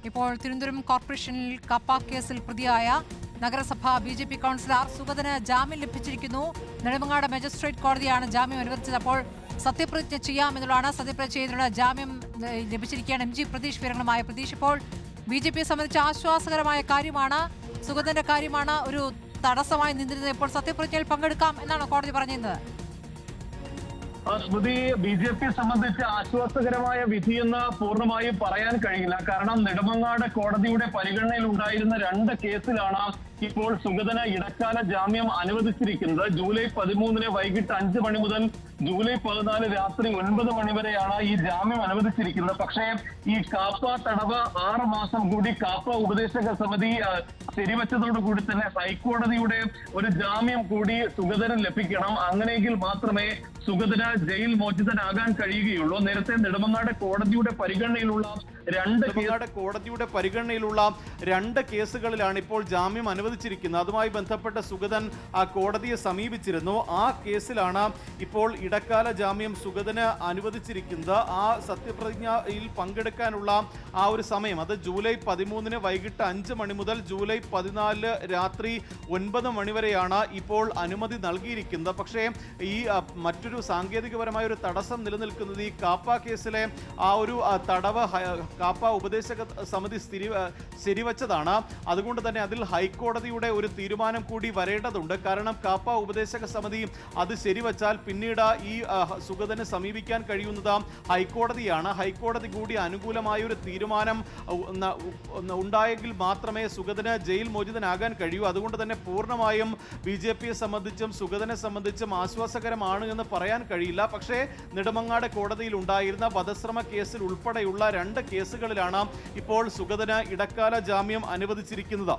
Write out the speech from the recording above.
ഇപ്പോൾ തിരുവനന്തപുരം കോർപ്പറേഷനിൽ കപ്പ കേസിൽ പ്രതിയായ നഗരസഭ BJP കൗൺസിലർ സുഗതന് ജാമ്യം ലഭിച്ചിരിക്കുന്നു. നെടുമങ്ങാട് മജിസ്ട്രേറ്റ് കോടതിയാണ് ജാമ്യം അനുവദിച്ചത്. അപ്പോൾ സത്യപ്രതിജ്ഞ ചെയ്യാമെന്നുള്ളതാണ്. സത്യപ്രതിജ്ഞ ചെയ്തതിനുള്ള ജാമ്യം ലഭിച്ചിരിക്കുകയാണ്. MG പ്രതീഷ് വിവരങ്ങളുമായ പ്രതീഷ്, ഇപ്പോൾ BJPയെ സംബന്ധിച്ച് ആശ്വാസകരമായ കാര്യമാണ്, സുഗതന്റെ കാര്യമാണ് ഒരു തടസ്സമായി നിന്നിരുന്നത്. ഇപ്പോൾ സത്യപ്രതിജ്ഞയിൽ പങ്കെടുക്കാം എന്നാണ് കോടതി പറഞ്ഞിരുന്നത്. സ്മൃതി, BJPയെ സംബന്ധിച്ച് ആശ്വാസകരമായ വിധിയെന്ന് പൂർണ്ണമായും പറയാൻ കഴിയില്ല. കാരണം നെടുമങ്ങാട് കോടതിയുടെ പരിഗണനയിൽ ഉണ്ടായിരുന്ന 2 കേസിലാണ് ഇപ്പോൾ സുഗതന് ഇടക്കാല ജാമ്യം അനുവദിച്ചിരിക്കുന്നത്. ജൂലൈ 13 വൈകിട്ട് 5 മണി മുതൽ ജൂലൈ 14 രാത്രി 9 മണി വരെയാണ് ഈ ജാമ്യം അനുവദിച്ചിരിക്കുന്നത്. പക്ഷേ ഈ കാപ്പ തടവ് 6 മാസം കൂടി കാപ്പ ഉപദേശക സമിതി ശരിവച്ചതോടുകൂടി തന്നെ ഹൈക്കോടതിയുടെ ഒരു ജാമ്യം കൂടി സുഗതന് ലഭിക്കണം. അങ്ങനെയെങ്കിൽ മാത്രമേ സുഗതന് ജയിൽ മോചിതനാകാൻ കഴിയുകയുള്ളൂ. നേരത്തെ നെടുമങ്ങാട് കോടതിയുടെ പരിഗണനയിലുള്ള 2 കേസുകളിലാണ് ഇപ്പോൾ ജാമ്യം അനുവദിച്ചിരിക്കുന്നത്. അതുമായി ബന്ധപ്പെട്ട സുഗതൻ ആ കോടതിയെ സമീപിച്ചിരുന്നു. ആ കേസിലാണ് ഇപ്പോൾ ഇടക്കാല ജാമ്യം സുഗതന് അനുവദിച്ചിരിക്കുന്നത്. ആ സത്യപ്രതിജ്ഞയിൽ പങ്കെടുക്കാനുള്ള ആ ഒരു സമയം, അത് ജൂലൈ 13 വൈകിട്ട് 5 മണി മുതൽ ജൂലൈ 14 രാത്രി 9 മണി വരെയാണ് ഇപ്പോൾ അനുമതി നൽകിയിരിക്കുന്നത്. പക്ഷേ ഈ മറ്റൊരു സാങ്കേതികപരമായ ഒരു തടസ്സം നിലനിൽക്കുന്നത് ഈ കാപ്പ കേസിലെ ആ ഒരു തടവ് കാപ്പ ഉപദേശക സമിതി ശരിവച്ചതാണ്. അതുകൊണ്ട് തന്നെ അതിൽ ഹൈക്കോടതിയുടെ ഒരു തീരുമാനം കൂടി വരേണ്ടതുണ്ട്. കാരണം കാപ്പ ഉപദേശക സമിതി അത് ശരിവച്ചാൽ പിന്നീട് ഈ സുഗതന് സമീപിക്കാൻ കഴിയുന്നത് ഹൈക്കോടതിയാണ്. ഹൈക്കോടതി കൂടി അനുകൂലമായ ഒരു തീരുമാനം ഉണ്ടായെങ്കിൽ മാത്രമേ സുഗതന് ജയിൽ മോചിതനാകാൻ കഴിയൂ. അതുകൊണ്ട് തന്നെ പൂർണ്ണമായും BJPയെ സംബന്ധിച്ചും സുഗതനെ സംബന്ധിച്ചും ആശ്വാസകരമാണ് എന്ന് പറയാൻ കഴിയില്ല. പക്ഷേ നെടുമങ്ങാട് കോടതിയിൽ ഉണ്ടായിരുന്ന വധശ്രമ കേസിൽ ഉൾപ്പെടെയുള്ള 2 കേസുകളിലാണ് ഇപ്പോൾ സുഗതന് ഇടക്കാല ജാമ്യം അനുവദിച്ചിരിക്കുന്നത്.